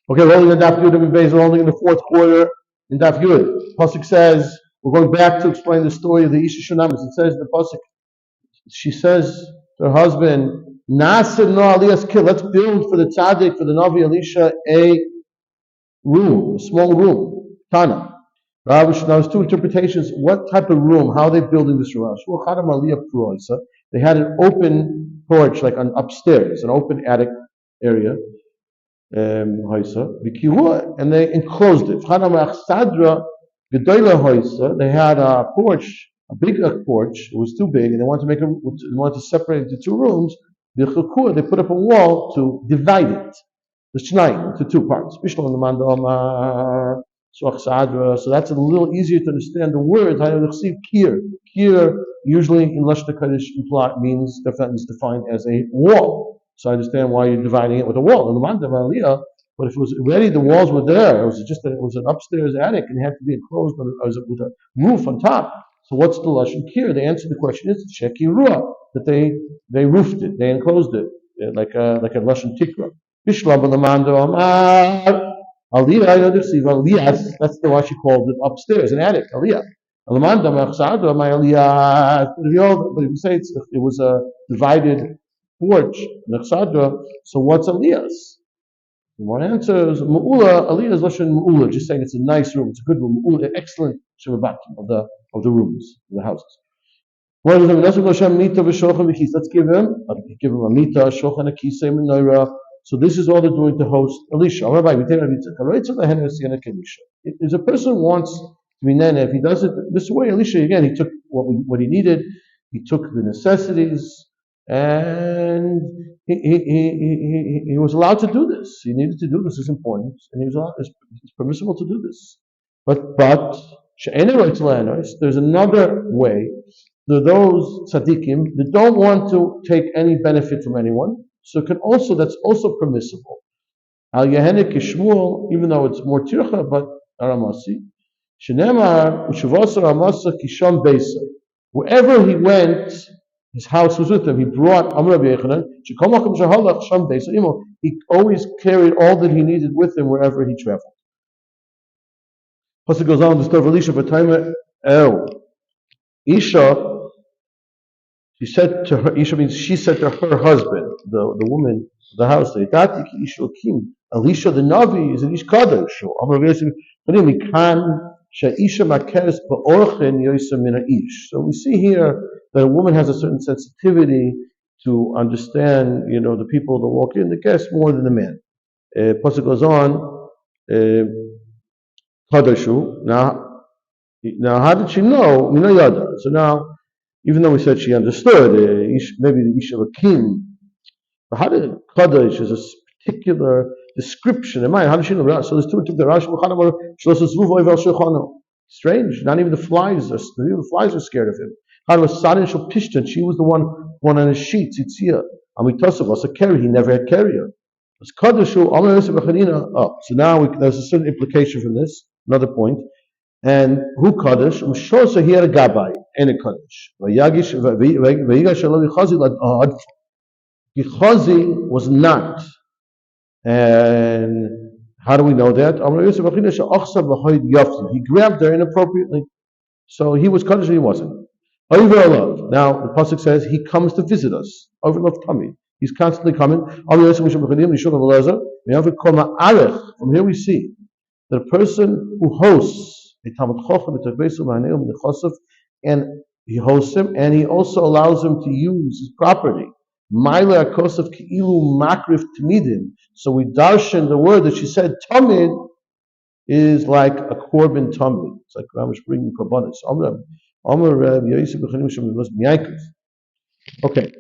Okay, we're only in Daf Yud and Beis, we're only in the fourth quarter in Daf Yud. Pasuk says, we're going back to explain the story of the Isha Shunamis. It says in the Pasuk, she says to her husband, Nasir no Aliyah's kid, let's build for the tzaddik, for the Navi Elisha, a room, a small room. Tana. Now there's two interpretations. What type of room? How are they building this room? They had an open porch, like an upstairs, an open attic area. And they enclosed it. They had a porch, a big porch. It was too big, and they wanted to separate it into two rooms. They put up a wall to divide it, the shnayim, into two parts. So that's a little easier to understand the words. Kir usually in Lashon Kodesh means defined as a wall. So I understand why you're dividing it with a wall. But if it was already the walls were there, it was an upstairs attic and it had to be enclosed with a roof on top. So what's the lashon kir? The answer to the question is sheki ruah, that they roofed it, they enclosed it like a lashon tikra. Aliyah, that's the why she called it upstairs, an attic. Aliyah. But if you say it was a divided porch, so what's aliyahs? One answer is Mu'ula. Aliyah is Lashon Mu'ula, just saying it's a nice room, it's a good room, Mu'ula, excellent Shivabatim of the rooms, of the houses. Let's give him a mita, a shochan, a kisei, menorah. So this is all they're doing to host Elisha. If a person wants to be nene, if he does it this way, Elisha, again, he took what he needed, he took the necessities, and he was allowed to do this. He needed to do this. It's important, and it's permissible to do this. But there's another way. There are those tzaddikim that don't want to take any benefit from anyone, so that's also permissible. Al Yehenik Shmuel, even though it's more tircha, but aramasi. Shenemar Ushuvasar Amasa Kisham Beisa. Wherever he went, his house was with him. He brought Amr Rabbi Yechanan. He always carried all that he needed with him wherever he traveled. Plus it goes on the story of Elisha. But time Isha. She said to her husband, the woman of the house, Elisha the Navi is an Ish Kadosh. So we see here that a woman has a certain sensitivity to understand, the people that walk in, the guests, more than the man. Plus it goes on, Kadoshu. Now how did she know? So now, even though we said she understood, maybe the Isha Lakim, but how did Kadosh is a particular description in mind? How did she know? So there's two strange. Not even the flies are scared of him. She was the one on his sheets. He never had carrier. So now there's a certain implication from this. Another point. And who Kaddish? So he had a Gabbai and a Kaddish. Gechazi was not. And how do we know that? He grabbed her inappropriately. So he was Kaddish and he wasn't. Now the pasuk says he comes to visit us. Overlove coming. He's constantly coming. From here we see that a person who hosts and he hosts him, and he also allows him to use his property. So we darshan the word that she said, tamid, is like a korban tamid. It's like Ramish bringing korbanos. Okay,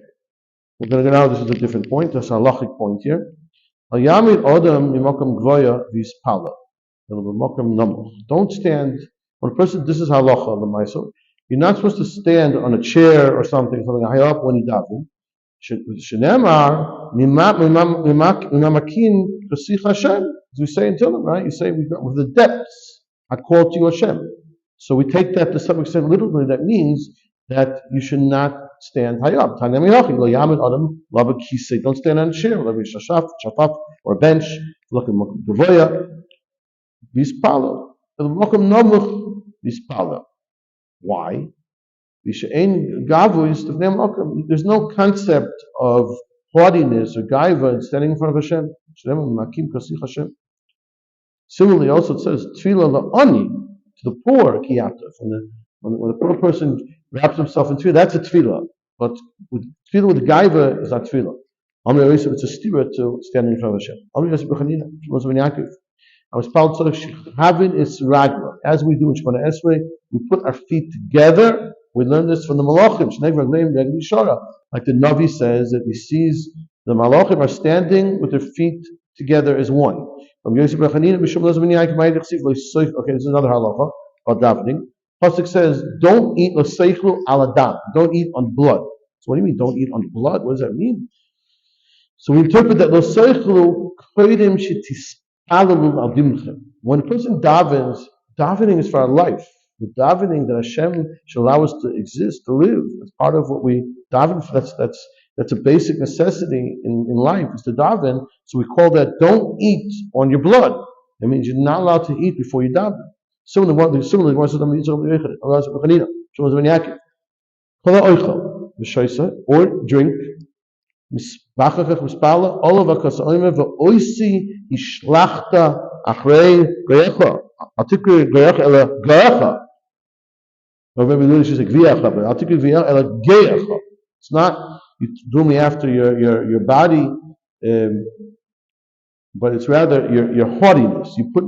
we're going to go now. This is a different point. That's a halachic point here. Don't stand when a person. This is halacha the ma'aser. You're not supposed to stand on a chair or something high up when you daven. Shenemar mimamakin kasich Hashem. As we say in Tehillim, right? You say with the depths I call to you Hashem. So we take that to some extent literally. That means that you should not stand high up. Don't stand on a chair, or a bench. Look at Gavoya, Vispalo. Why? There's no concept of haughtiness or gaiva in standing in front of Hashem. Similarly, also it says tefillah la'ani, to the poor kiyatov. When the poor person wraps himself in tefillah, that's a tefillah. But tefillah with gaiva is not tefillah. Amr Yosef, it's a stira to standing in front of Hashem. Amr Yosef b'chanina, Shmos ben Yaakov. I was told having its ragla. As we do in Shemona Esrei, we put our feet together. We learn this from the Malachim. Like the Navi says that he sees the Malachim are standing with their feet together as one. From Yosef Rechanina, okay, this is another halacha about davening. Pasuk says, don't eat l'seichlu al adam. Don't eat on blood. So what do you mean, don't eat on blood? What does that mean? So we interpret that l'seichlu kodim shetis. When a person davens, davening is for our life. The davening that Hashem should allow us to exist, to live. That's part of what we daven for. That's a basic necessity in life, is to daven. So we call that, don't eat on your blood. That means you're not allowed to eat before you daven. Similarly, or drink. All of us ishlachta achrei goyecha. Atikri goyecha ela goyecha. Or maybe literally she's like gviyacha, but atikri gviyacha ela goyecha. It's not you do me after your body, but it's rather your haughtiness. You put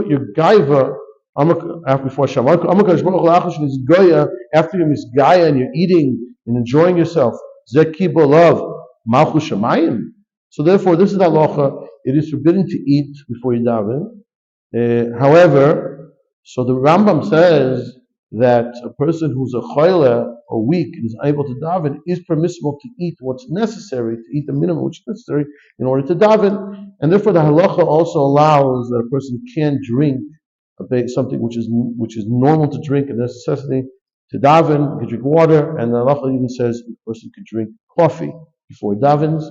your gaiva before Hashem. After you're misgaya and you're eating and enjoying yourself, zekibo love malchus shamayim. So therefore, this is the halacha. It is forbidden to eat before you daven. However, so the Rambam says that a person who's a choyle or weak and is unable to daven is permissible to eat what's necessary, to eat the minimum which is necessary in order to daven. And therefore, the halacha also allows that a person can drink something which is normal to drink, a necessity to daven. You can drink water, and the halacha even says a person can drink coffee before he davens.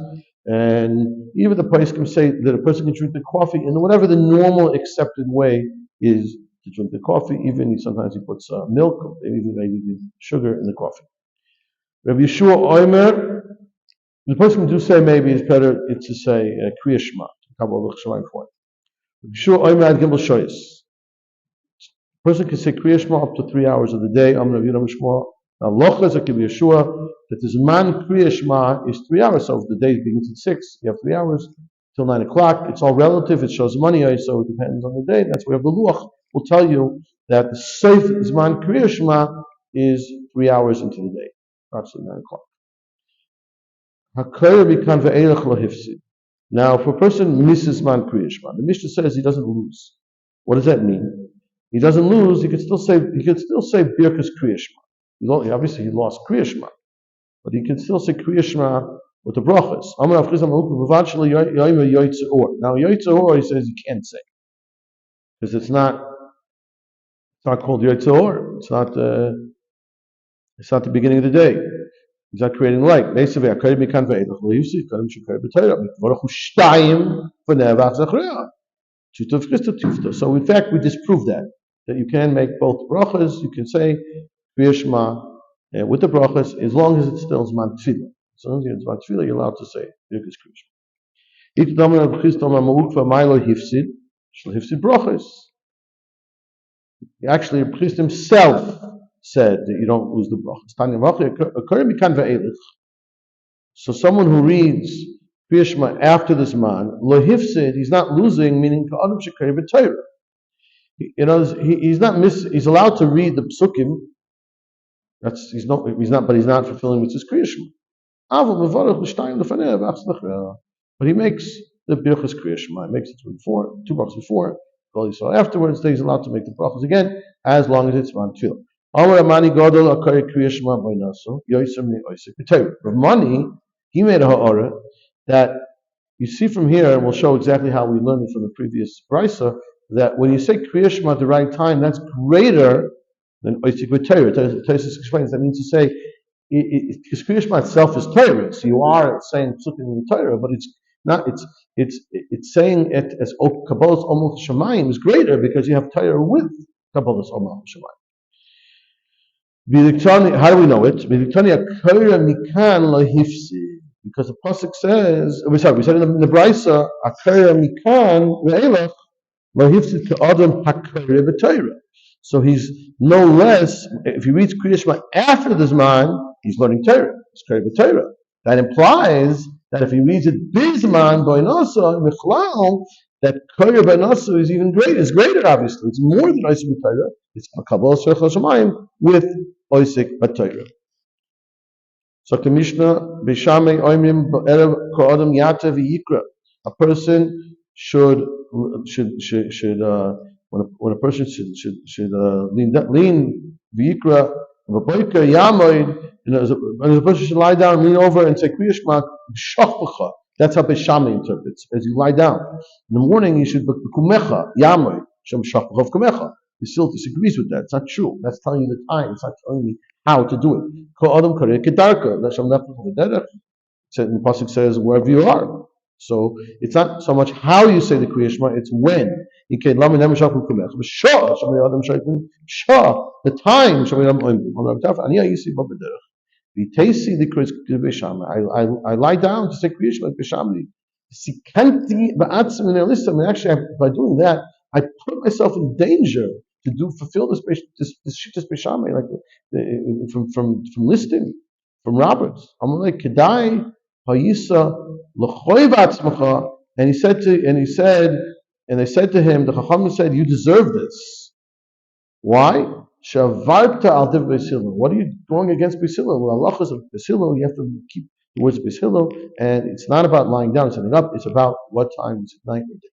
And even the place can say that a person can drink the coffee in whatever the normal accepted way is to drink the coffee. Even sometimes he puts milk, or maybe sugar in the coffee. Rav Yeshua Omer, the person can do say maybe it's better to say Kriya Shema. Rav Yeshua Omer ad Gimel Shoyes. A person can say Kriya Shema up to 3 hours of the day. Now, Lochas Rav Yeshua, that the Zman Kriya Shema is 3 hours. So if the day begins at 6, you have 3 hours till 9 o'clock. It's all relative. It shows money, so it depends on the day. That's where the Luach will tell you that the Seif Zman Kriya Shema is 3 hours into the day, approximately 9 o'clock. Now, if a person misses Zman Kriya Shema, the Mishnah says he doesn't lose. What does that mean? He doesn't lose. He could still say Birkas Kriya Shema. Obviously, he lost Kriya Shema, but he can still say Kriya Shema with the Brachos. Now, Yoitzer, he says he can't say because it's not called Yoitzer. It's not the beginning of the day. He's not creating light. So in fact, we disprove that you can make both brachas. You can say Kriya Shema with the brachas as long as it's still Zman Tefillah. As long as it's Zman Tefillah, you're allowed to say Birkas Kriya Shema. Actually, the priest himself said that you don't lose the brachas. So someone who reads Kriya Shema after this man, lo hifsid, he's not losing, meaning ka'adam shekari b'Torah. He's allowed to read the psukim. He's not, but he's not fulfilling with his Kriya Shema. But he makes the Birchas Kriya Shema. He makes it before, 2 blocks before. So afterwards, he's allowed to make the brachas again, as long as it's Zman Tefillah. Ramani, he made a ha'ara that you see from here, and we'll show exactly how we learned it from the previous brisa, that when you say Kriya Shema at the right time, that's greater Then oisik with Torah. Tosis explains that means to say because Kriya Shema itself is Torah, so you are saying something in the Torah, but it's not. It's saying it as Kabbalah's Omach Shemayim is greater because you have Torah with Kabbalah's Omach Shemayim. How do we know it? Because the pasuk says, we said in the Brisa, Akara Mikan Ve'elach Lahifsid Ka'adam Hakara B'Torah. So he's no less, if he reads Kriya Shema after the Zman, he's learning Torah. It's Kriya Torah. That implies that if he reads it Bizman, Boinasa, Michlal, that Kriya Boinasa is even greater. It's greater, obviously. It's more than Oisik B'Torah. It's Kabbalah Sechel Shemayim with Oisik B'Torah. So the Mishnah, Beishamei Oimim Erev Ka'adam Yata V'Yikra. A person should when a person should lean v'yikra v'boiker yamoid, and a person should lie down, lean over, and say Kriya Shema b'shachlecha. That's how Beis Shammai interprets. As you lie down in the morning, you should b'kumecha yamoid shem shachlecha v'kumecha. He still disagrees with that. It's not true. That's telling you the time. It's not telling you how to do it. Ko adam kareh kedarka. L'shem nefesh v'derech. The pasuk says wherever you are. So it's not so much how you say the Kriya Shema, it's when. The time. I lie down to say Kriya Shema. Actually, by doing that, I put myself in danger to fulfill this shittas Beis Shammai, like from listing, from robbers. I'm like Kedai Hayisa. And they said to him, the Chacham said, you deserve this. Why? Shavarta al div Beis Hillel. What are you going against Beis Hillel? Well, Allah is Beis Hillel. You have to keep the words of Beis Hillel, and it's not about lying down and sitting up. It's about what time is it night or day.